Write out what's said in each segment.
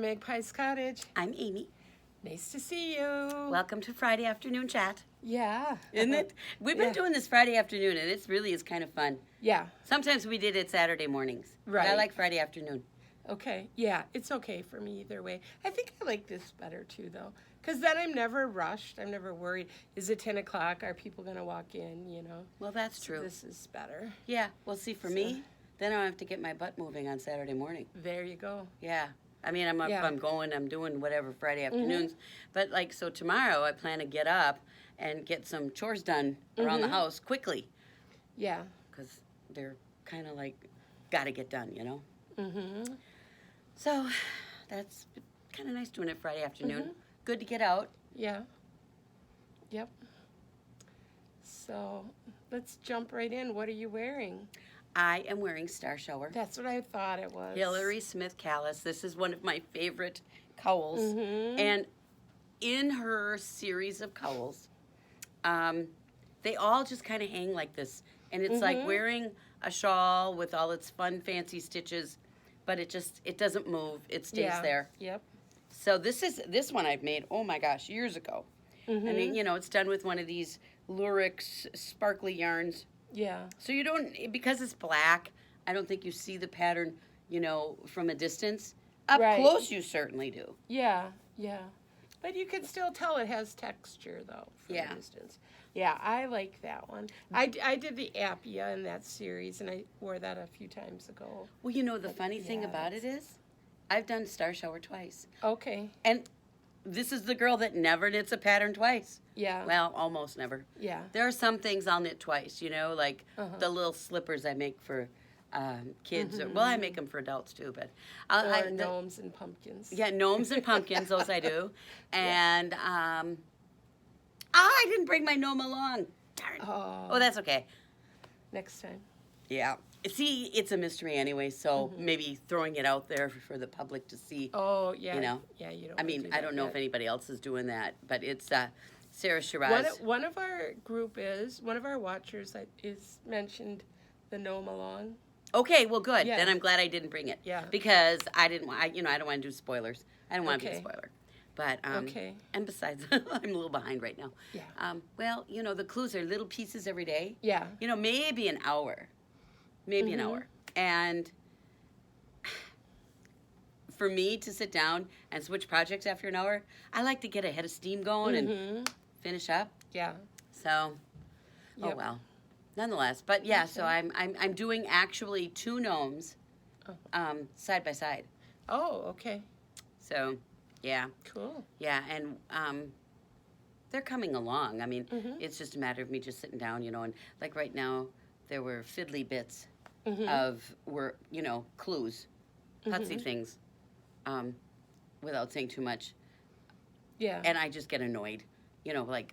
Magpies Cottage. I'm Amy. Nice to see you. Welcome to Friday afternoon chat. Yeah. Isn't it? We've been doing this Friday afternoon, and it really is kind of fun. Yeah. Sometimes we did it Saturday mornings. Right. But I like Friday afternoon. Okay. Yeah, it's okay for me either way. I think I like this better too, though, because then I'm never rushed. I'm never worried. Is it 10 o'clock? Are people going to walk in, you know? Well, that's So true. this is better. Yeah. Well, see, for me, then I don't have to get my butt moving on Saturday morning. There you go. Yeah. I mean, I'm doing whatever Friday afternoons. But, so tomorrow I plan to get up and get some chores done around the house quickly. Yeah. Because they're kind of got to get done, you know? Mm-hmm. So that's kind of nice doing it Friday afternoon. Good to get out. Yeah. Yep. So let's jump right in. What are you wearing? I am wearing Star Shower. That's what I thought it was. Hillary Smith Callis. This is one of my favorite cowls. And in her series of cowls, they all just kind of hang like this. And it's like wearing a shawl with all its fun, fancy stitches, but it doesn't move. It stays there. Yep. So this one I've made, oh my gosh, years ago. And it's done with one of these Lurex sparkly yarns. Yeah. So you don't, because it's black, I don't think you see the pattern, from a distance. Up close you certainly do. Yeah, yeah. But you can still tell it has texture, though, from a distance. Yeah, I like that one. I did the Appia in that series, and I wore that a few times ago. Well, the funny thing about it is, I've done Star Shower twice. Okay. And this is the girl that never knits a pattern twice. Yeah. Well, almost never. Yeah. There are some things I'll knit twice, like the little slippers I make for kids. Well, I make them for adults too, but or gnomes and pumpkins. Yeah, gnomes and pumpkins, those I do. And I didn't bring my gnome along. Darn. Oh, that's okay. Next time. Yeah. See, it's a mystery anyway, so maybe throwing it out there for the public to see. Oh, yeah. Yeah, you don't. I mean, I don't know if anybody else is doing that, but it's Sarah Shiraz. One of our one of our watchers is mentioned the gnome along. Okay, well, good. Yeah. Then I'm glad I didn't bring it. Yeah. Because I didn't want, I don't want to do spoilers. I don't want to be a spoiler. But, and besides, I'm a little behind right now. Yeah. Well, the clues are little pieces every day. Yeah. Maybe an hour. Maybe an hour. And for me to sit down and switch projects after an hour, I like to get a head of steam going and finish up. Yeah. So, oh well. Nonetheless, but yeah, so I'm doing actually 2 gnomes side by side. Oh, okay. So, yeah. Cool. Yeah, and they're coming along. I mean, it's just a matter of me just sitting down, and like right now, there were fiddly bits clues, putsy things, without saying too much. Yeah. And I just get annoyed,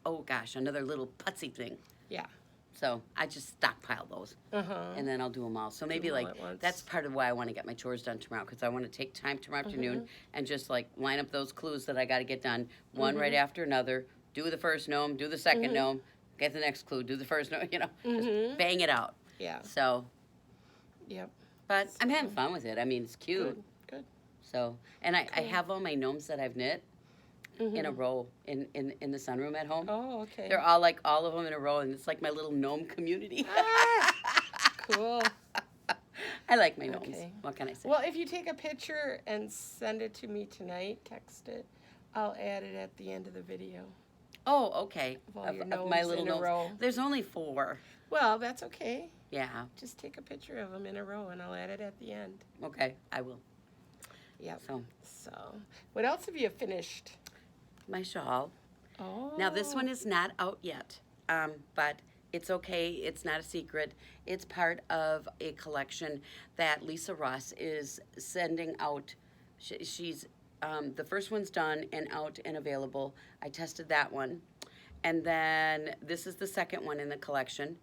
oh gosh, another little putsy thing. Yeah. So I just stockpile those, and then I'll do them all. So maybe that's part of why I want to get my chores done tomorrow, because I want to take time tomorrow afternoon and just line up those clues that I got to get done, one right after another. Do the first gnome, do the second gnome, get the next clue, do the first gnome. Just bang it out. Yeah. So. Yep. But I'm having fun with it. I mean, it's cute. Good. So, and I have all my gnomes that I've knit in a row in the sunroom at home. Oh, okay. They're all all of them in a row, and it's like my little gnome community. Cool. I like my gnomes. Okay. What can I say? Well, if you take a picture and send it to me tonight, text it, I'll add it at the end of the video. Oh, okay. Of my little in a row. There's only 4. Well, that's okay. Yeah. Just take a picture of them in a row, and I'll add it at the end. Okay, I will. Yep. So, what else have you finished? My shawl. Oh. Now, this one is not out yet, but it's okay. It's not a secret. It's part of a collection that Lisa Ross is sending out. She's the first one's done and out and available. I tested that one. And then this is the second one in the collection.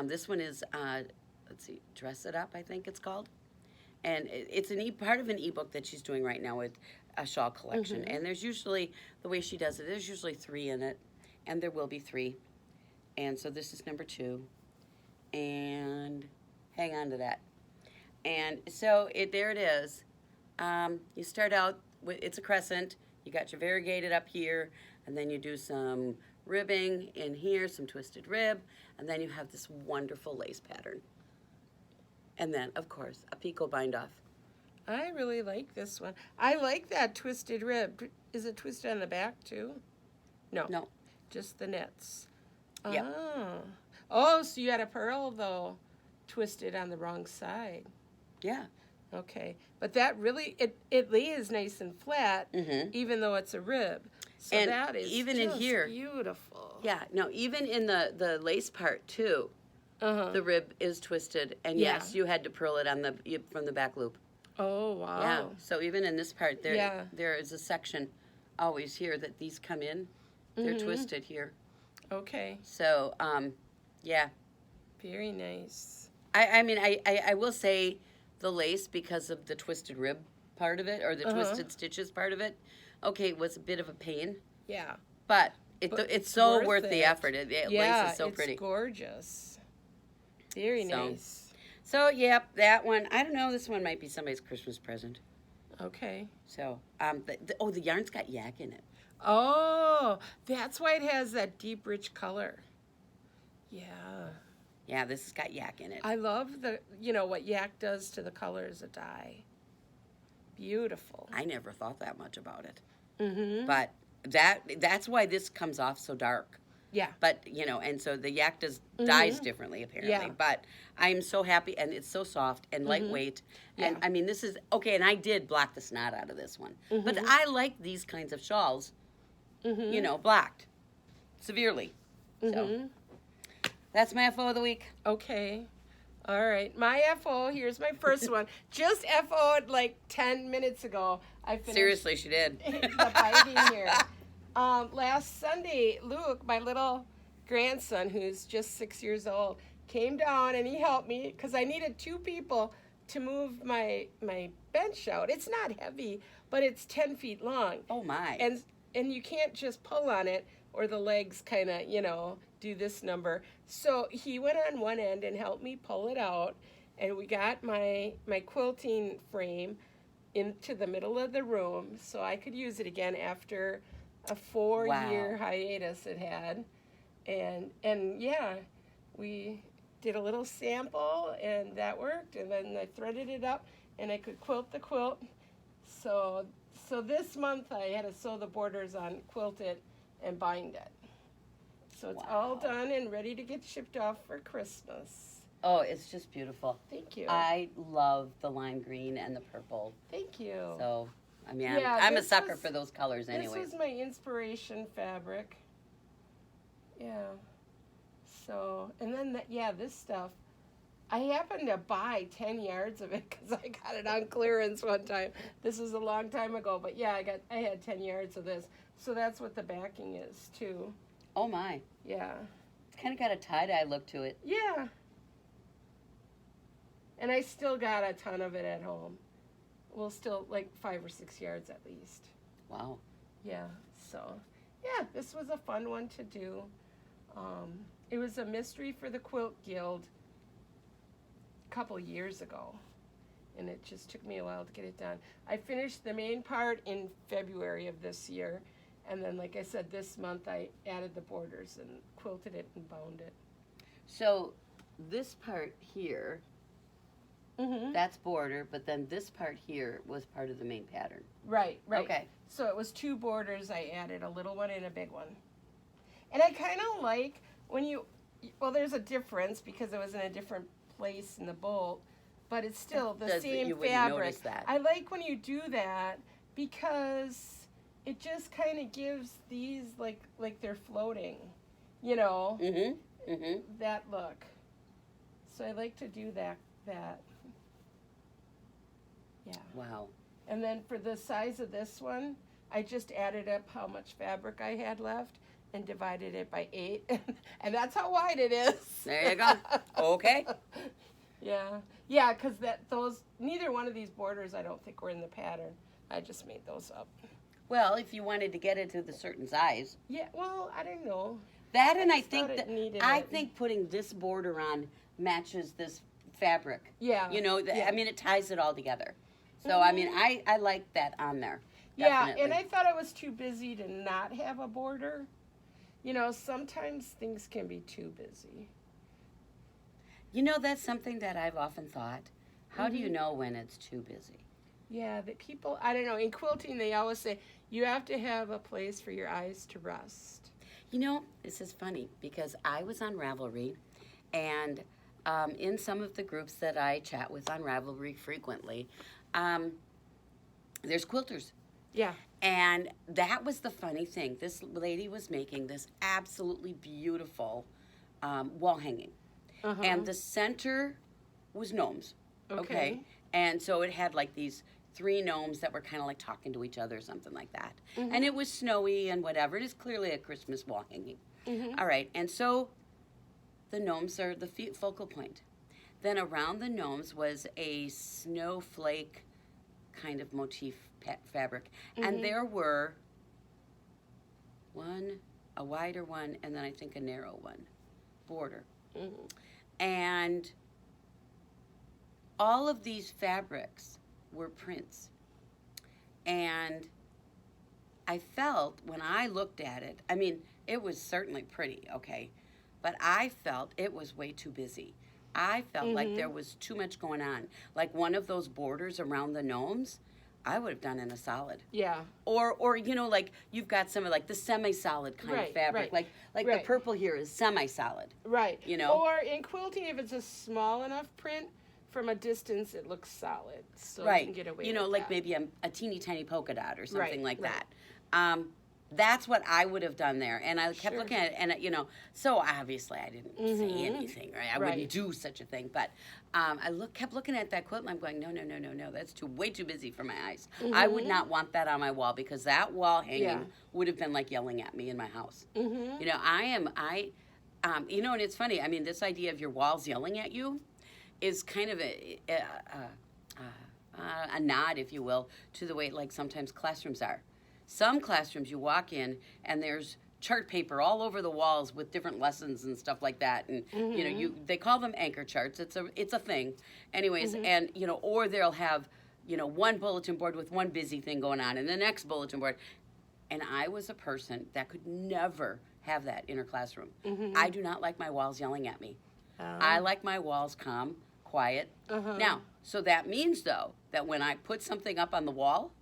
This one is, let's see, Dress It Up, I think it's called. And it's part of an ebook that she's doing right now with a shawl collection. And there's usually, the way she does it, there's usually 3 in it. And there will be 3. And so this is number 2. And hang on to that. And so there it is. You start out it's a crescent. You got your variegated up here, and then you do some ribbing in here, some twisted rib, and then you have this wonderful lace pattern. And then, of course, a picot bind off. I really like this one. I like that twisted rib. Is it twisted on the back too? No. No. Just the knits. Yep. Oh, so you had a pearl, though, twisted on the wrong side. Yeah. Okay. But that really, it lays nice and flat, even though it's a rib. So And that is even just in here, beautiful. Yeah, no, even in the lace part too, the rib is twisted, and yes, you had to purl it on from the back loop. Oh, wow. Yeah, so even in this part, there is a section always here that these come in. They're twisted here. Okay. So, yeah. Very nice. I mean, I will say the lace, because of the twisted rib part of it, or the twisted stitches part of it, okay, it was a bit of a pain. Yeah. But it's so worth the effort. Lace is so pretty. It's gorgeous. Very nice. So, yep, that one. I don't know. This one might be somebody's Christmas present. Okay. So, the yarn's got yak in it. Oh, that's why it has that deep, rich color. Yeah. Yeah, this has got yak in it. I love what yak does to the color as a dye. Beautiful. I never thought that much about it. Mm-hmm. But that's why this comes off so dark. Yeah. But, and so the yak dyes differently, apparently. Yeah. But I'm so happy, and it's so soft and lightweight. And, I mean, this is, okay, and I did block the snot out of this one. But I like these kinds of shawls, blocked severely. So that's my FO of the week. Okay. All right. My FO, here's my first one. Just FO'd like 10 minutes ago. I finished. Seriously, she did. The binding here. Last Sunday, Luke, my little grandson, who's just 6 years old, came down and he helped me because I needed 2 people to move my bench out. It's not heavy, but it's 10 feet long. Oh, my. And you can't just pull on it or the legs kind of, do this number. So he went on one end and helped me pull it out, and we got my quilting frame into the middle of the room so I could use it again after a 4-year hiatus it had. And yeah, we did a little sample and that worked, and then I threaded it up and I could quilt the quilt. So this month I had to sew the borders on, quilt it, and bind it. So it's all done and ready to get shipped off for Christmas. Oh, it's just beautiful. Thank you. I love the lime green and the purple. Thank you. So, I mean, I'm a sucker for those colors anyway. This was my inspiration fabric. Yeah. So, and then, this stuff, I happened to buy 10 yards of it because I got it on clearance one time. This was a long time ago, but yeah, I had 10 yards of this. So that's what the backing is, too. Oh, my. Yeah. It's kind of got a tie-dye look to it. Yeah. And I still got a ton of it at home. Well, still like 5 or 6 yards at least. Wow. Yeah. So, yeah, this was a fun one to do. It was a mystery for the Quilt Guild a couple years ago. And it just took me a while to get it done. I finished the main part in February of this year. And then, like I said, this month I added the borders and quilted it and bound it. So this part here, that's border, but then this part here was part of the main pattern. Right. Okay. So it was 2 borders. I added a little one and a big one. And I kind of like when there's a difference because it was in a different place in the bolt, but it's still the same you wouldn't fabric. Notice that. I like when you do that because it just kind of gives these like they're floating, that look. So I like to do that. Yeah. Wow. And then for the size of this one, I just added up how much fabric I had left and divided it by 8, and that's how wide it is. There you go. Okay. Yeah, because neither one of these borders I don't think were in the pattern. I just made those up. Well, if you wanted to get it to the certain size. Yeah, well, I don't know. That, and I think putting this border on matches this fabric. Yeah. I mean, it ties it all together. So, I mean, I like that on there. Yeah, definitely. and I thought it was too busy to not have a border. You know, sometimes things can be too busy. You know, that's something that I've often thought. How do you know when it's too busy? Yeah, that people, I don't know, in quilting they always say you have to have a place for your eyes to rest. You know, this is funny because I was on Ravelry, and in some of the groups that I chat with on Ravelry frequently, there's quilters. Yeah. And that was the funny thing. This lady was making this absolutely beautiful wall hanging. And the center was gnomes. Okay. And so it had like these 3 gnomes that were kind of like talking to each other or something like that. And it was snowy and whatever. It is clearly a Christmas wall hanging. All right. And so the gnomes are the focal point. Then around the gnomes was a snowflake kind of motif fabric. And there were a wider one, and then I think a narrow one border. And all of these fabrics were prints. And I felt when I looked at it, I mean, it was certainly pretty, okay, but I felt it was way too busy. I felt like there was too much going on. Like one of those borders around the gnomes, I would have done in a solid. Yeah. Or you know, like you've got some of like the semi-solid kind of fabric. Like the purple here is semi-solid. Right. You know? Or in quilting, if it's a small enough print, from a distance it looks solid. So you can get away you know, with like that. maybe a teeny tiny polka dot or something like right. that. That's what I would have done there. And I kept looking at it, and, you know, so obviously I didn't say anything, right? I wouldn't do such a thing. But I kept looking at that quilt, and I'm going, no, that's way too busy for my eyes. I would not want that on my wall, because that wall hanging would have been like yelling at me in my house. You know, you know, and it's funny. I mean, this idea of your walls yelling at you is kind of a nod, if you will, to the way, like, sometimes classrooms are. Some classrooms you walk in and there's chart paper all over the walls with different lessons and stuff like that, and you know, they call them anchor charts. It's a thing, anyways. And you know, or they'll have, you know, one bulletin board with one busy thing going on, and the next bulletin board. And I was a person that could never have that in her classroom. I do not like my walls yelling at me. I like my walls calm, quiet. Now, so that means though that when I put something up on the wall,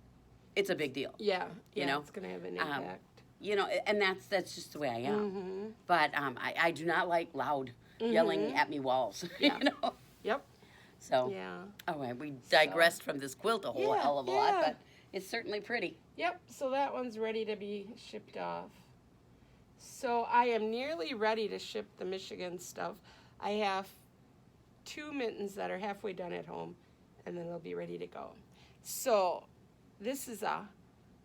it's a big deal. Yeah, you know, it's going to have an impact. You know, and that's just the way I am. But I do not like loud yelling at me walls. You know. Yep. So. Yeah. All right, we digressed from this quilt a whole hell of a lot, but it's certainly pretty. Yep. So that one's ready to be shipped off. So I am nearly ready to ship the Michigan stuff. I have 2 mittens that are halfway done at home, and then they'll be ready to go. So this is a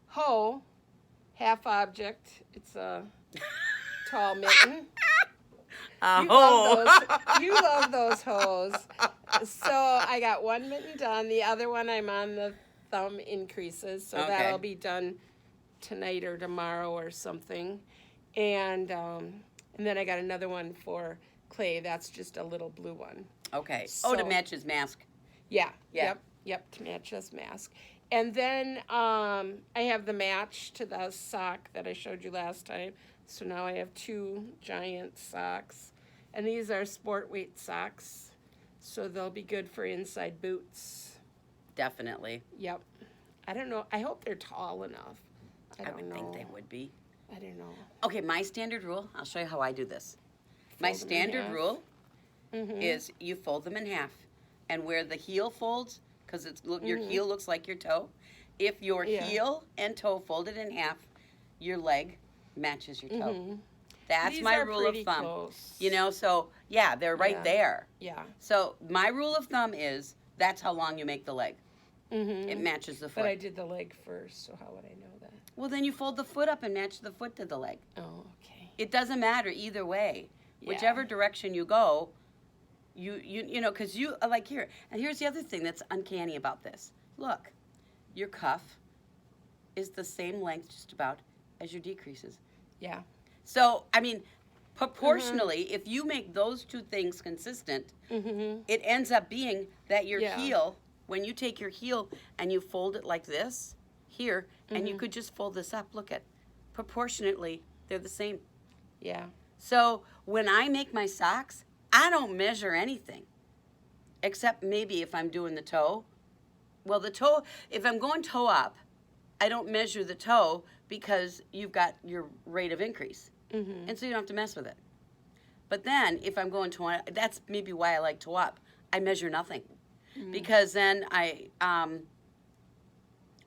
hoe, half object. It's a tall mitten. You love those hoes. So I got 1 mitten done. The other one I'm on the thumb increases. So that'll be done tonight or tomorrow or something. And then I got another one for Clay. That's just a little blue one. Okay. So, to match his mask. Yeah. Yep, to match his mask. And then I have the match to the sock that I showed you last time. So now I have 2 giant socks. And these are sport weight socks. So they'll be good for inside boots. Definitely. Yep. I don't know. I hope they're tall enough. I would think they would be. I don't know. Okay, my standard rule, I'll show you how I do this. My standard rule is you fold them in half. And where the heel folds, because your heel looks like your toe, if your heel and toe folded in half, your leg matches your toe. That's These my are rule of pretty thumb. close. You know, so yeah, they're right there. Yeah. So my rule of thumb is that's how long you make the leg. It matches the foot. But I did the leg first, so how would I know that? Well, then you fold the foot up and match the foot to the leg. Oh, okay. It doesn't matter either way. Yeah. Whichever direction you go, you know, because you, like here, and here's the other thing that's uncanny about this. Look, your cuff is the same length just about as your decreases. Yeah. So, I mean, proportionally, if you make those 2 things consistent, it ends up being that your heel, when you take your heel and you fold it like this, here, and you could just fold this up. Look at, proportionately, they're the same. Yeah. So when I make my socks, I don't measure anything, except maybe if I'm doing the toe. Well, the toe, if I'm going toe up, I don't measure the toe because you've got your rate of increase. And so you don't have to mess with it. But then if I'm going toe, that's maybe why I like toe up. I measure nothing. Because then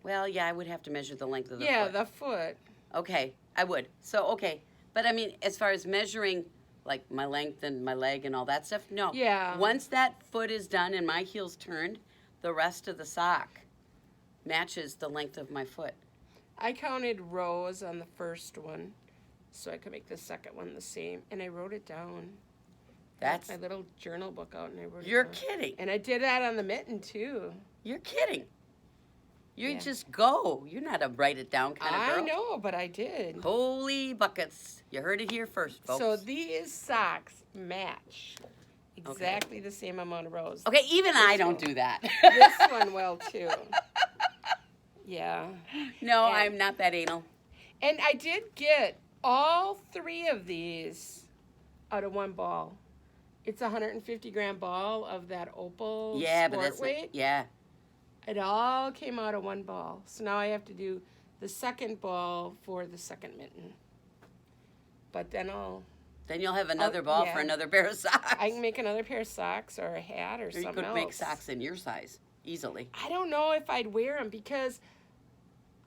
well, yeah, I would have to measure the length of the foot. Yeah, the foot. Okay, I would. So, okay. But I mean, as far as measuring like my length and my leg and all that stuff, no. Yeah. Once that foot is done and my heel's turned, the rest of the sock matches the length of my foot. I counted rows on the first one so I could make the second one the same, and I wrote it down. That's my little journal book out, and I wrote it You're down. kidding. And I did that on the mitten too. You're kidding. You just go. You're not a write it down kind of girl. I know, but I did. Holy buckets. You heard it here first, folks. So these socks match exactly the same amount of rows. Okay, even I don't do that. This one will too. Yeah. No, And- I'm not that anal. And I did get all 3 of these out of one ball. It's a 150-gram ball of that opal sport weight. Yeah. It all came out of one ball. So now I have to do the second ball for the second mitten. But then Then you'll have another ball for another pair of socks. I can make another pair of socks or a hat or something else. You could make socks in your size easily. I don't know if I'd wear them because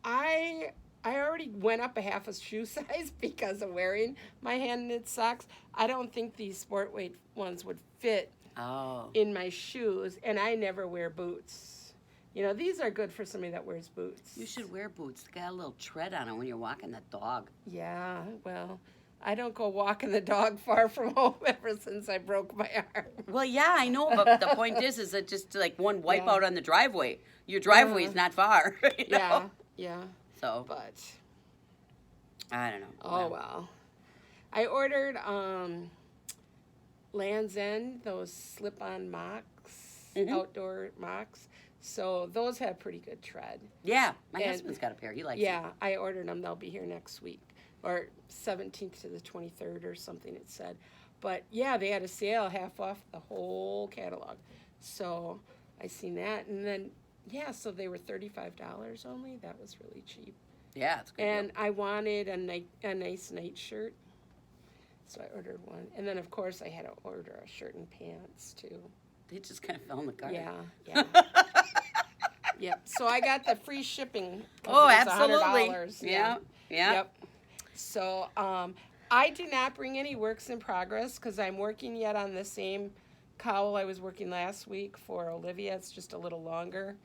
I already went up a half a shoe size because of wearing my hand knit socks. I don't think these sport weight ones would fit in my shoes, and I never wear boots. You know, these are good for somebody that wears boots. You should wear boots. They got a little tread on them when you're walking the dog. Yeah, well, I don't go walking the dog far from home ever since I broke my arm. Well, yeah, I know, but the point is that just like one wipe out on the driveway. Your driveway is not far. You know? Yeah. So, But I don't know. oh well. I ordered Land's End, those slip-on mocks, outdoor mocks. So those have pretty good tread. Yeah, my husband's got a pair. He likes them. Yeah, I ordered them. They'll be here next week, or 17th to the 23rd or something it said. But yeah, they had a sale, half off the whole catalog. So I seen that, and then so they were $35 only. That was really cheap. Yeah, it's good. And I wanted a nice night shirt, so I ordered one. And then of course I had to order a shirt and pants too. They just kind of fell in the cart. Yeah. Yep. So I got the free shipping. Oh, it was absolutely. $100. Yeah. Yep. So I did not bring any works in progress because I'm working yet on the same cowl I was working last week for Olivia. It's just a little longer.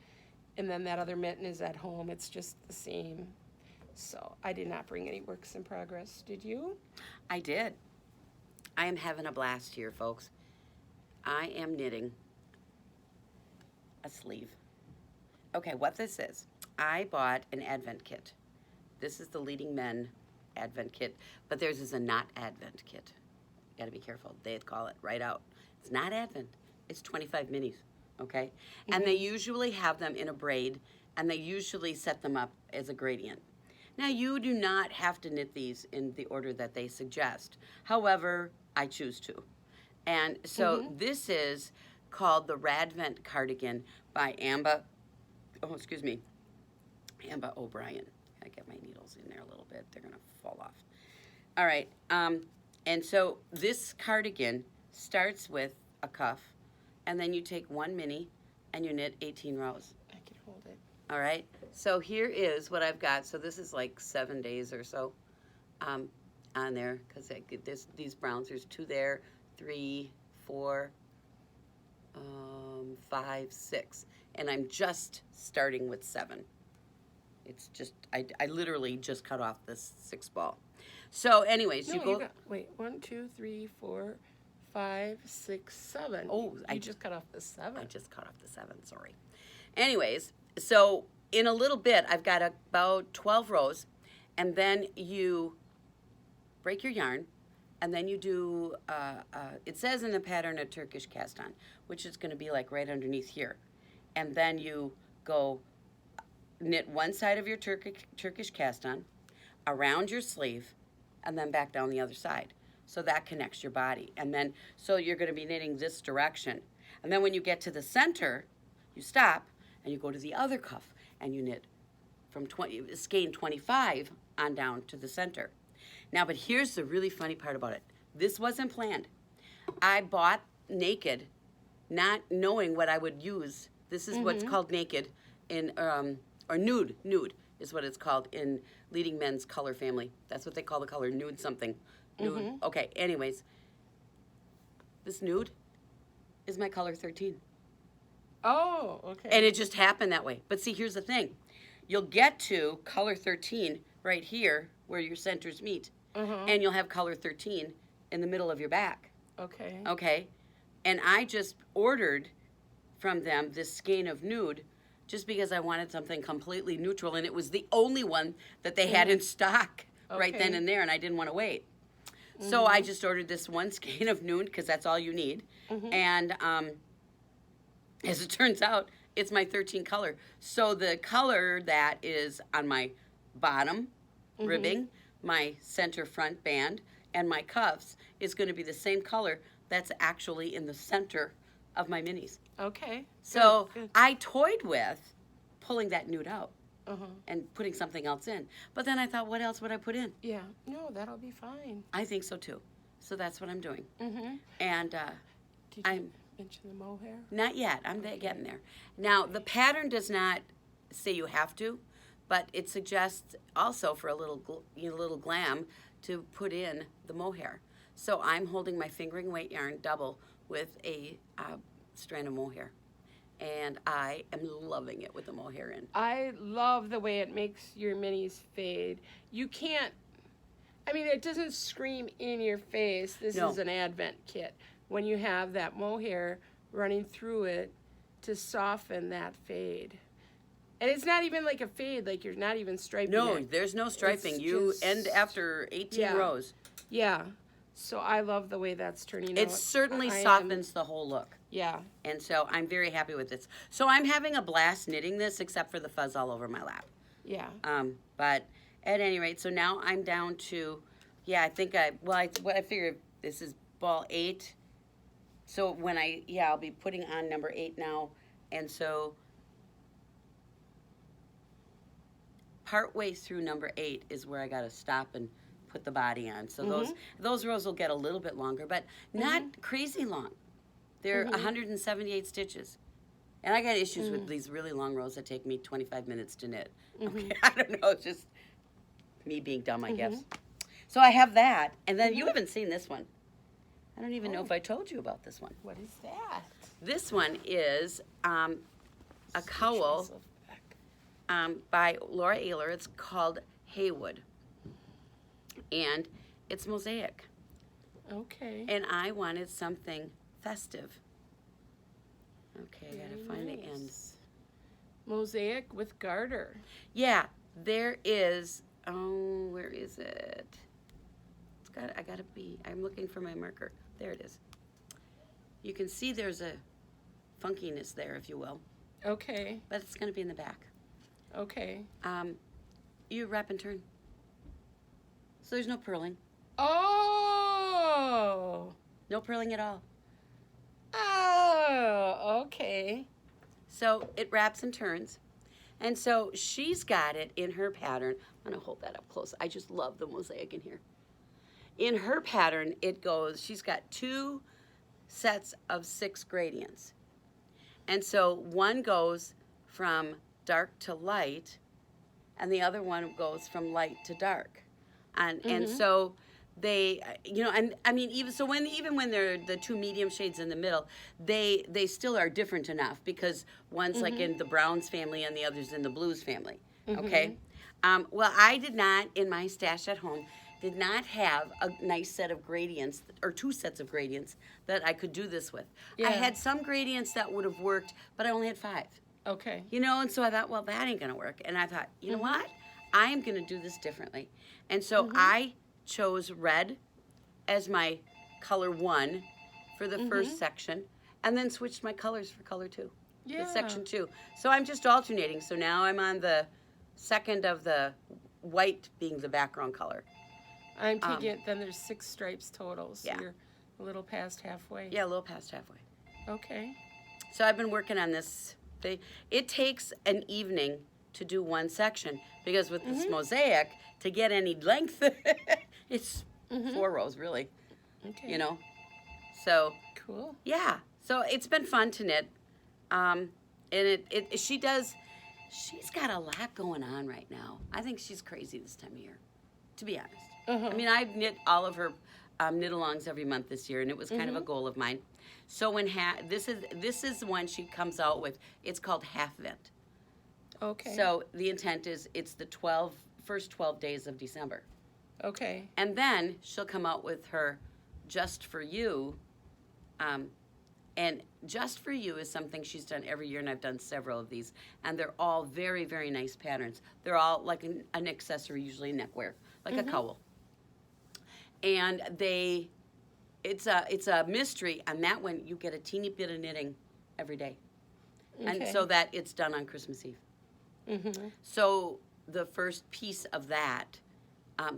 And then that other mitten is at home. It's just the same. So I did not bring any works in progress. Did you? I did. I am having a blast here, folks. I am knitting a sleeve. Okay, what this is, I bought an Advent kit. This is the Leading Men Advent kit, but theirs is a not Advent kit. You gotta be careful. They call it right out. It's not Advent. It's 25 minis, okay? And they usually have them in a braid, and they usually set them up as a gradient. Now, you do not have to knit these in the order that they suggest. However, I choose to. And so this is called the Rad Vent Cardigan by Amba O'Brien. I get my needles in there a little bit. They're going to fall off. All right. And so this cardigan starts with a cuff, and then you take one mini, and you knit 18 rows. I can hold it. All right. So here is what I've got. So this is like 7 days or so on there, because these browns, there's 2 there, 3, 4, 5, 6. And I'm just starting with 7. It's just, I literally just cut off this 6th ball. So anyways, No, you go. wait, 1, 2, 3, 4, 5, 6, 7. Oh, I just cut off the 7. I just cut off the 7, sorry. Anyways, so in a little bit, I've got about 12 rows, and then you break your yarn, and then you do, it says in the pattern a Turkish cast on, which is going to be like right underneath here. And then you go knit one side of your Turkish cast on, around your sleeve, and then back down the other side. So that connects your body. And then, so you're going to be knitting this direction. And then when you get to the center, you stop and you go to the other cuff and you knit from skein 25 on down to the center. Now, but here's the really funny part about it. This wasn't planned. I bought naked, not knowing what I would use. This is what's called naked in, or nude is what it's called in Leading Men's color family. That's what they call the color, nude something. Nude. Okay, anyways, this nude is my color 13. Oh, okay. And it just happened that way. But see, here's the thing. You'll get to color 13 right here where your centers meet. And you'll have color 13 in the middle of your back. Okay. Okay? And I just ordered from them this skein of nude just because I wanted something completely neutral, and it was the only one that they had in stock right then and there, and I didn't want to wait. So I just ordered this one skein of nude because that's all you need. And as it turns out, it's my 13 color. So the color that is on my bottom ribbing, my center front band, and my cuffs is going to be the same color that's actually in the center of my minis. Okay. So good. I toyed with pulling that nude out and putting something else in. But then I thought, what else would I put in? Yeah. No, that'll be fine. I think so too. So that's what I'm doing. And Did you mention the mohair? not yet. I'm getting there. Now, the pattern does not say you have to, but it suggests also for a little little glam to put in the mohair. So I'm holding my fingering weight yarn double with a strand of mohair. And I am loving it with the mohair in. I love the way it makes your minis fade. You can't, I mean, it doesn't scream in your face. This No. is an Advent kit. When you have that mohair running through it to soften that fade. And it's not even like a fade, like you're not even striping No, it. there's no striping. It's You just- end after 18 Yeah. rows. Yeah. So I love the way that's turning out. It certainly softens the whole look. Yeah. And so I'm very happy with this. So I'm having a blast knitting this, except for the fuzz all over my lap. Yeah. But at any rate, so now I'm down to, I figured this is ball 8. So when I'll be putting on number 8 now. And so partway through number 8 is where I got to stop and put the body on. So those rows will get a little bit longer, but not crazy long. They're 178 stitches. And I got issues with these really long rows that take me 25 minutes to knit. Okay, I don't know, it's just me being dumb, I guess. So I have that, and then you haven't seen this one. I don't even know if I told you about this one. What is that? This one is a cowl by Laura Ayler. It's called Haywood, and it's mosaic. Okay. And I wanted something festive. Okay, I gotta find the ends. Mosaic with garter. Yeah, there is. Oh, where is it? I'm looking for my marker. There it is. You can see there's a funkiness there, if you will. Okay. But it's gonna be in the back. Okay. You wrap and turn. So there's no purling. Oh. No purling at all. Oh, okay. So it wraps and turns. And so she's got it in her pattern. I'm going to hold that up close. I just love the mosaic in here. In her pattern, it goes, she's got 2 sets of 6 gradients. And so one goes from dark to light, and the other one goes from light to dark. And so they, and I mean, even when they're the 2 medium shades in the middle, they still are different enough because one's like in the browns family and the other's in the blues family. Okay. Well, I did not, in my stash at home, did not have a nice set of gradients or 2 sets of gradients that I could do this with. Yeah. I had some gradients that would have worked, but I only had 5. Okay. And so I thought, well, that ain't gonna work. And I thought, you know what? I am gonna do this differently. And so I chose red as my color 1 for the first section, and then switched my colors for color 2. Yeah. It's section 2. So I'm just alternating. So now I'm on the second of the white being the background color. I'm taking it, then there's 6 stripes total, so Yeah. you're a little past halfway. Yeah, a little past halfway. Okay. So I've been working on this. It takes an evening to do one section because with this mosaic, to get any length, it's 4 rows really, Okay. you know. So Cool. yeah, so it's been fun to knit, and she's got a lot going on right now. I think she's crazy this time of year, to be honest. I mean, I've knit all of her knit-alongs every month this year, and it was kind of a goal of mine. So when this is the one she comes out with. It's called Half Vent. Okay. So the intent is it's the first 12 days of December. Okay. And then she'll come out with her Just For You. And Just For You is something she's done every year, and I've done several of these. And they're all very, very nice patterns. They're all like an accessory, usually neckwear, like a cowl. And it's a mystery. On that one, you get a teeny bit of knitting every day. And Okay. so that it's done on Christmas Eve. So the first piece of that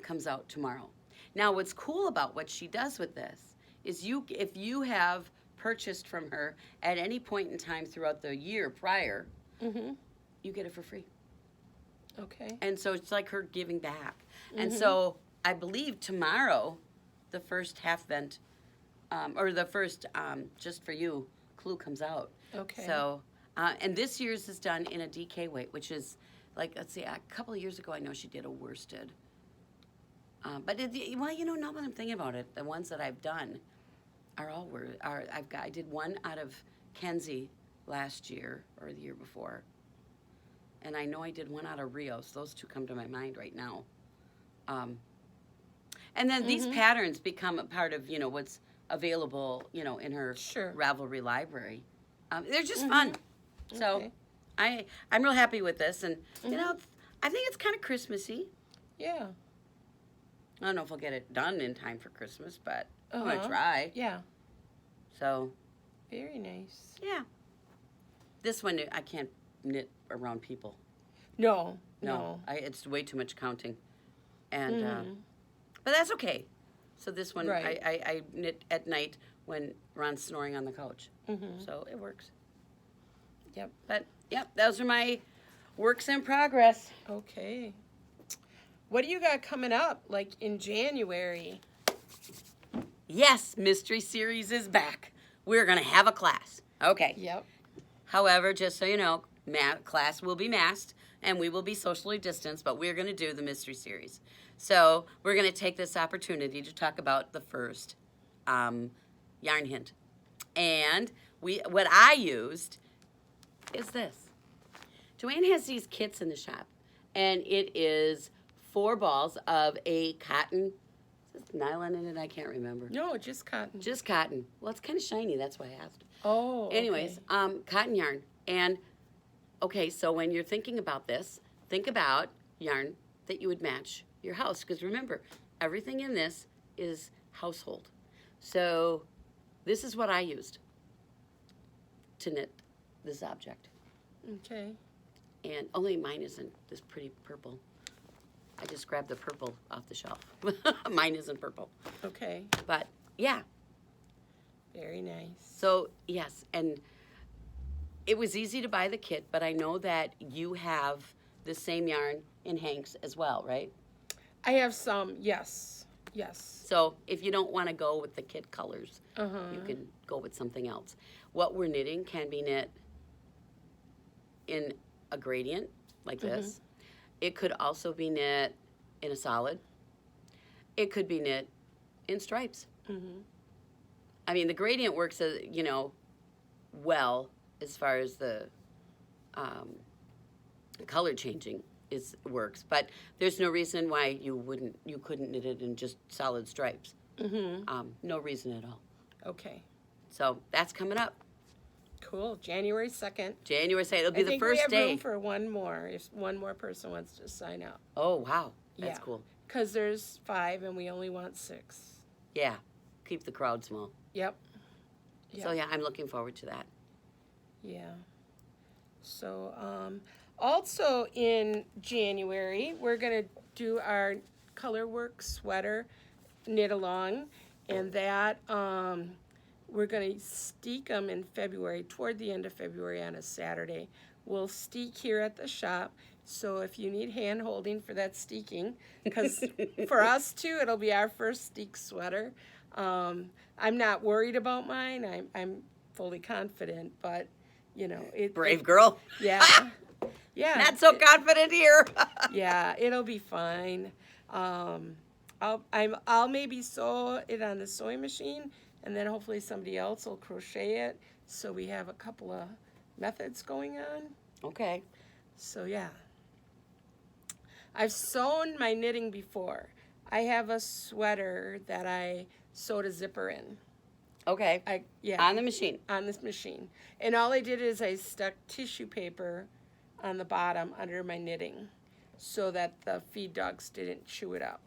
comes out tomorrow. Now, what's cool about what she does with this is if you have purchased from her at any point in time throughout the year prior, you get it for free. Okay. And so it's like her giving back. And so I believe tomorrow, the first Half Vent, or the first Just For You clue comes out. Okay. So, and this year's is done in a DK weight, which is like, let's see, a couple of years ago, I know she did a worsted. But well, you know, now that I'm thinking about it, the ones that I've done I did one out of Kenzie last year or the year before, and I know I did one out of Rios. Those two come to my mind right now. And then these patterns become a part of what's available in her Ravelry library. They're just fun. So I'm real happy with this, and I think it's kind of Christmassy. Yeah. I don't know if I'll get it done in time for Christmas, but I'm gonna try. Yeah. So. Very nice. Yeah. This one I can't knit around people. No. It's way too much counting, and but that's okay. So this one I knit at night when Ron's snoring on the couch. So it works. Yep. But those are my works in progress. Okay. What do you got coming up, like in January? Yes, Mystery Series is back. We're going to have a class. Okay. Yep. However, just so you know, class will be masked, and we will be socially distanced, but we're going to do the Mystery Series. So we're going to take this opportunity to talk about the first yarn hint. And what I used is this. Joanne has these kits in the shop, and it is 4 balls of a cotton. Is this nylon in it? I can't remember. No, just cotton. Just cotton. Well, it's kind of shiny. That's why I asked. Oh. Anyways, cotton yarn. And, okay, so when you're thinking about this, think about yarn that you would match your house. Because remember, everything in this is household. So this is what I used to knit this object. Okay. And only mine isn't this pretty purple. I just grabbed the purple off the shelf. Mine isn't purple. Okay. But, yeah. Very nice. So, yes, and it was easy to buy the kit, but I know that you have the same yarn in Hanks as well, right? I have some, yes. Yes. So, if you don't want to go with the kit colors, you can go with something else. What we're knitting can be knit in a gradient, like this. It could also be knit in a solid. It could be knit in stripes. I mean, the gradient works, well as far as the color changing works, but there's no reason why you couldn't knit it in just solid stripes. No reason at all. Okay. So that's coming up. Cool. January 2nd. January 2nd. It'll be the first I think we have day. room for one more, if one more person wants to sign up. Oh, wow. That's cool. Because there's 5 and we only want 6. Yeah. Keep the crowd small. Yep. So, yeah, I'm looking forward to that. Yeah. So, also in January, we're going to do our colorwork sweater knit along, and that we're going to steek them in February, toward the end of February on a Saturday. We'll steek here at the shop, so if you need hand holding for that steeking, because for us too, it'll be our first steek sweater. I'm not worried about mine. I'm fully confident, but you know, Brave girl. Yeah. Yeah. Not so confident here. Yeah, it'll be fine. I'll maybe sew it on the sewing machine, and then hopefully somebody else will crochet it. So we have a couple of methods going on. Okay. So yeah, I've sewn my knitting before. I have a sweater that I sewed a zipper in. Okay. On the machine. On this machine. And all I did is I stuck tissue paper on the bottom under my knitting so that the feed dogs didn't chew it up.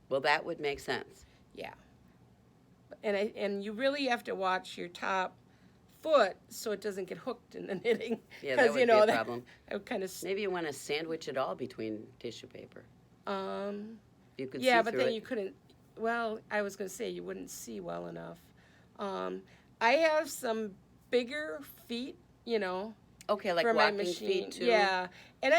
Well, that would make sense. Yeah. And you really have to watch your top foot so it doesn't get hooked in the knitting. Yeah, that would be a problem. Kind of. Maybe you want to sandwich it all between tissue paper. You could yeah, see but through then it. you couldn't. Well, I was going to say you wouldn't see well enough. I have some bigger feet, you know. Okay, like for my walking machine. feet too. Yeah, and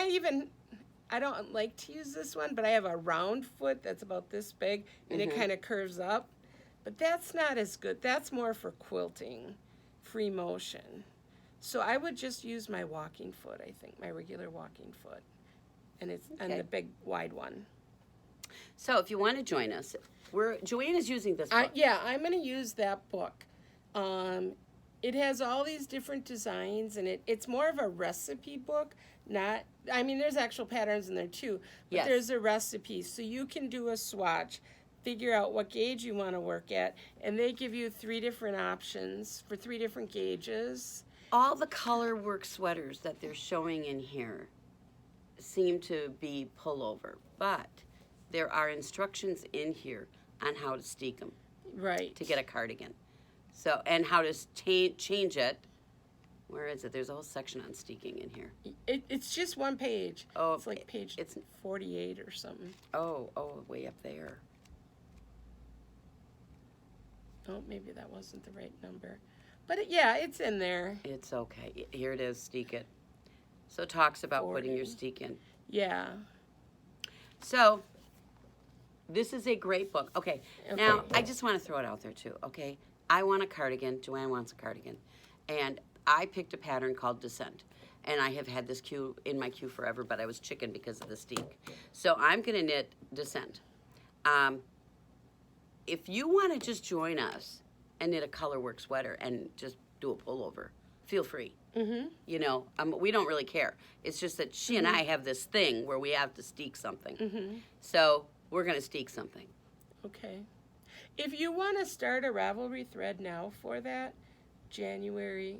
I don't like to use this one, but I have a round foot that's about this big, and it kind of curves up. But that's not as good. That's more for quilting, free motion. So I would just use my walking foot, I think, my regular walking foot. And it's and the big wide one. So if you want to join us, Joanne is using this book. Yeah, I'm going to use that book. It has all these different designs, and it's more of a recipe book. There's actual patterns in there too, but Yes. There's a recipe. So you can do a swatch, figure out what gauge you want to work at, and they give you 3 different options for 3 different gauges. All the color work sweaters that they're showing in here seem to be pullover, but there are instructions in here on how to steek them. Right. To get a cardigan. So, and how to change it. Where is it? There's a whole section on steeking in here. It's just one page. Oh, it's like page 48 or something. Oh, way up there. Oh, maybe that wasn't the right number. But it's in there. It's okay. Here it is, steek it. So it talks about 40. putting your steek in. Yeah. So, this is a great book. Okay, now I just want to throw it out there too, okay? I want a cardigan. Joanne wants a cardigan. And I picked a pattern called Descent. And I have had this in my queue forever, but I was chicken because of the steek. So I'm going to knit Descent. If you want to just join us and knit a colorwork sweater and just do a pullover, feel free. Mm-hmm. You know, we don't really care. It's just that she and I have this thing where we have to steek something. Mm-hmm. So we're going to steek something. Okay. If you want to start a Ravelry thread now for that January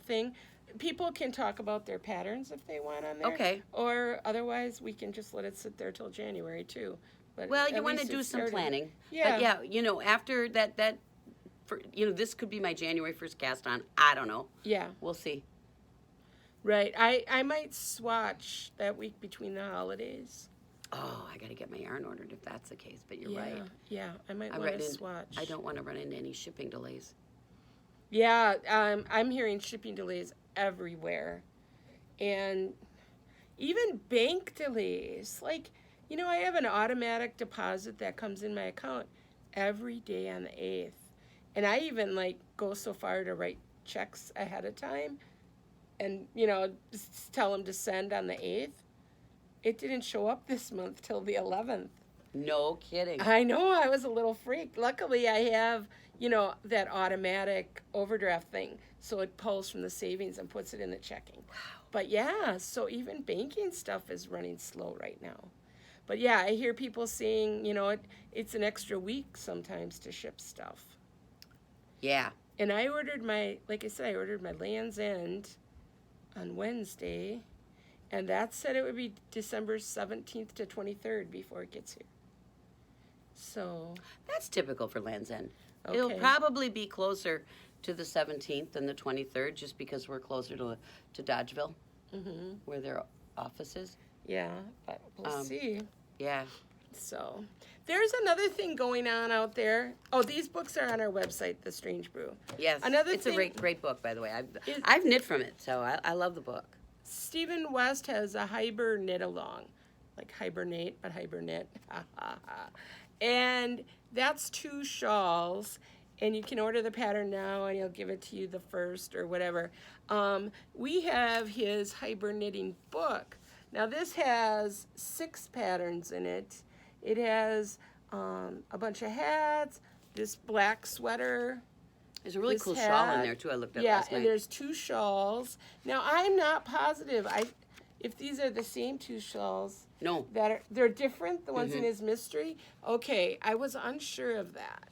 thing, people can talk about their patterns if they want on there. Okay. Or otherwise, we can just let it sit there till January too. But Well, you want to do some planning. Yeah. But yeah, you know, after that, this could be my January 1st cast on. I don't know. Yeah. We'll see. Right. I might swatch that week between the holidays. Oh, I got to get my yarn ordered if that's the case, but you're right. Yeah, I might want to swatch. I don't want to run into any shipping delays. Yeah, I'm hearing shipping delays everywhere. And even bank delays. Like, you know, I have an automatic deposit that comes in my account every day on the 8th. And I even, like, go so far to write checks ahead of time and, you know, just tell them to send on the 8th. It didn't show up this month till the 11th. No kidding. I know, I was a little freaked. Luckily, I have, you know, that automatic overdraft thing. So it pulls from the savings and puts it in the checking. Wow. But yeah, so even banking stuff is running slow right now. But yeah, I hear people saying, you know, it's an extra week sometimes to ship stuff. Yeah. And I ordered my Land's End on Wednesday. And that said it would be December 17th to 23rd before it gets here. So That's typical for Land's End. Okay. It'll probably be closer to the 17th and the 23rd, just because we're closer to Dodgeville, where their office is. Yeah, but we'll see. Yeah. So, there's another thing going on out there. Oh, these books are on our website, The Strange Brew. Yes. It's a great book, by the way. I've knit from it, so I love the book. Stephen West has a Hiber knit along, like hibernate, but hibernate. And that's 2 shawls, and you can order the pattern now, and he'll give it to you the 1st or whatever. We have his Hiber knitting book. Now this has 6 patterns in it. It has a bunch of hats, this black sweater. There's a really cool shawl in there too. I looked at last night. Yeah, and there's 2 shawls. Now I'm not positive if these are the same 2 shawls. No. They're different. The ones in his mystery. Okay, I was unsure of that.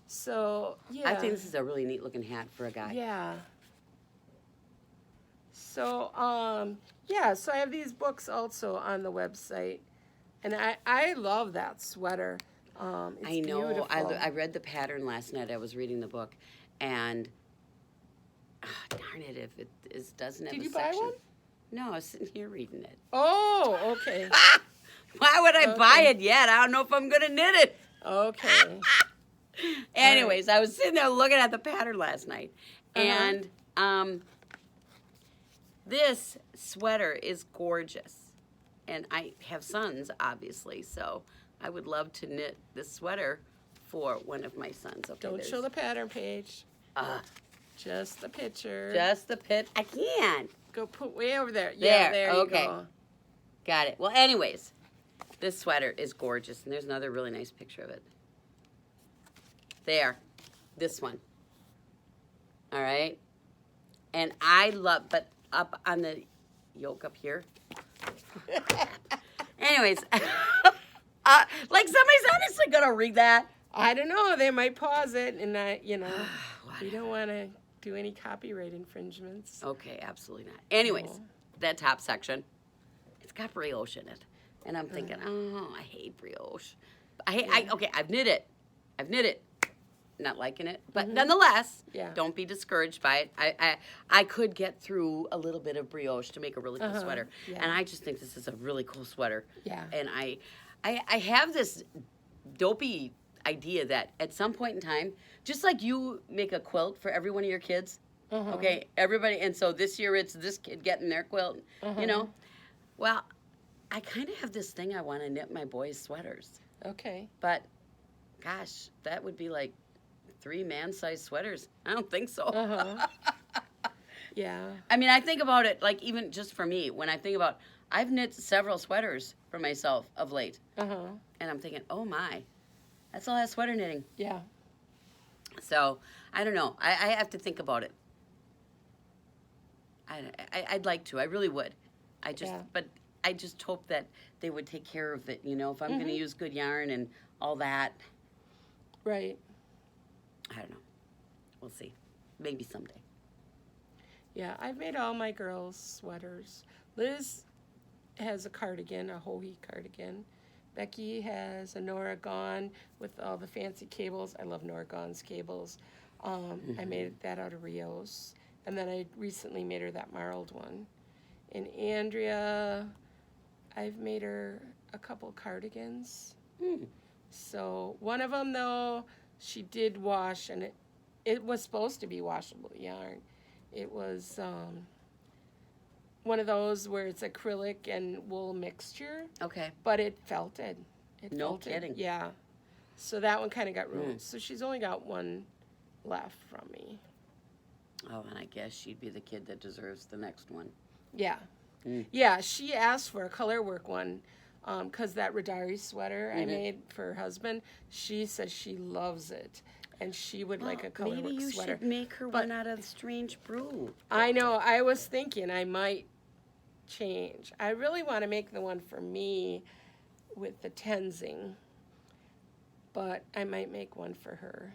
So yeah. I think this is a really neat looking hat for a guy. Yeah. So so I have these books also on the website, and I love that sweater. It's I know. beautiful. I read the pattern last night. I was reading the book, and darn it, if it doesn't have a section. Did you buy one? No, I was sitting here reading it. Oh, okay. Why would I buy it yet? I don't know if I'm gonna knit it. Okay. Anyways, I was sitting there looking at the pattern last night, and this sweater is gorgeous, and I have sons, obviously, so I would love to knit this sweater for one of my sons. Okay, Don't show the pattern page. Just the picture. Just the I can't. Go put way over there. Yeah, there you go. Got it. Well, anyways, this sweater is gorgeous, and there's another really nice picture of it. There. This one. All right? And I love, but up on the yoke up here. Anyways, like somebody's honestly going to read that. I don't know. They might pause it, and we don't want to do any copyright infringements. Okay, absolutely not. Anyways, that top section, it's got brioche in it. And I'm thinking, I hate brioche. I've knit it. Not liking it. But nonetheless, don't be discouraged by it. I could get through a little bit of brioche to make a really cool sweater. Yeah. And I just think this is a really cool sweater. Yeah. And I have this dopey idea that at some point in time, just like you make a quilt for every one of your kids, okay, everybody, and so this year it's this kid getting their quilt, well, I kind of have this thing I want to knit my boys' sweaters. Okay. But, gosh, that would be like 3 man-sized sweaters. I don't think so. Yeah. I mean, I think about it, like, even just for me, when I think about, I've knit several sweaters for myself of late. And I'm thinking, oh, my. That's a lot of sweater knitting. Yeah. So, I don't know. I have to think about it. I'd like to. I really would. But I just hope that they would take care of it, if I'm going to use good yarn and all that. Right. I don't know. We'll see. Maybe someday. Yeah, I've made all my girls' sweaters. Liz has a cardigan, a Hohi cardigan. Becky has a Nora Gone with all the fancy cables. I love Nora Gone's cables. I made that out of Rios. And then I recently made her that marled one. And Andrea, I've made her a couple cardigans. So one of them, though, she did wash, and it was supposed to be washable yarn. It was one of those where it's acrylic and wool mixture. Okay. But it felted. No kidding. Yeah. So that one kind of got ruined. So she's only got one left from me. Oh, and I guess she'd be the kid that deserves the next one. Yeah. Yeah, she asked for a color work one because that Radari sweater I made for her husband, she says she loves it. And she would like a color work sweater. Maybe you should make her one out of Strange Brew. I know. I was thinking I might change. I really want to make the one for me with the tensing. But I might make one for her.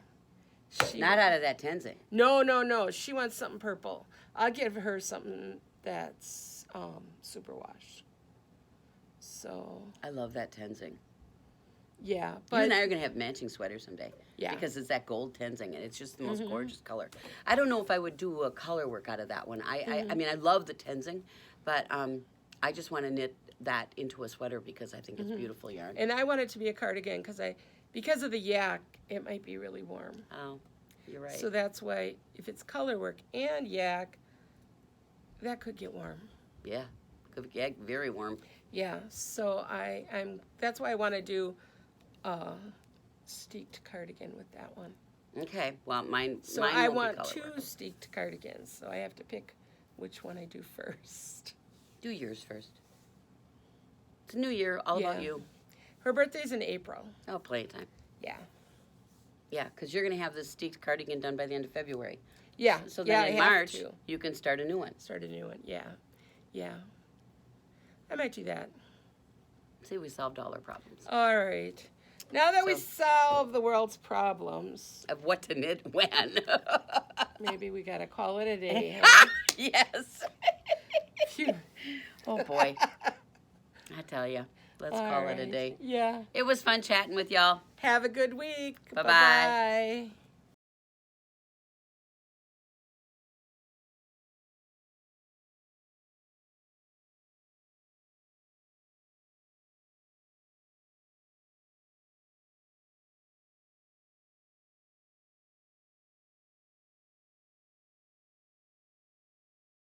Not out of that tensing. No. She wants something purple. I'll give her something that's superwash. So. I love that tensing. Yeah, You but and I are going to have matching sweaters someday. Yeah. Because it's that gold tensing, and it's just the most gorgeous color. I don't know if I would do a color work out of that one. I mean, I love the tensing, but I just want to knit that into a sweater because I think it's beautiful yarn. and I want it to be a cardigan because of the yak, it might be really warm. Oh, you're right. So that's why if it's color work and yak, that could get warm. Yeah, could get very warm. Yeah, so that's why I want to do a steeked cardigan with that one. Okay, well, mine. So mine I won't be want color 2 work. steeked cardigans, so I have to pick which one I do first. Do yours first. It's a new year, all about Yeah. you. Her birthday's in April. Oh, playtime. Yeah. Yeah, because you're going to have this steeked cardigan done by the end of February. Yeah. So yeah, then in I have March, to you can start a new one. start a new one. Yeah. Yeah. I might do that. See, we solved all our problems. All right. Now that we So- solve the world's problems, Of what to knit when. maybe we got to call it a day. Huh? Yes. Phew. Oh, boy. I tell you, let's All call it a right. day. Yeah. It was fun chatting with y'all. Have a good week. Bye-bye. Bye-bye.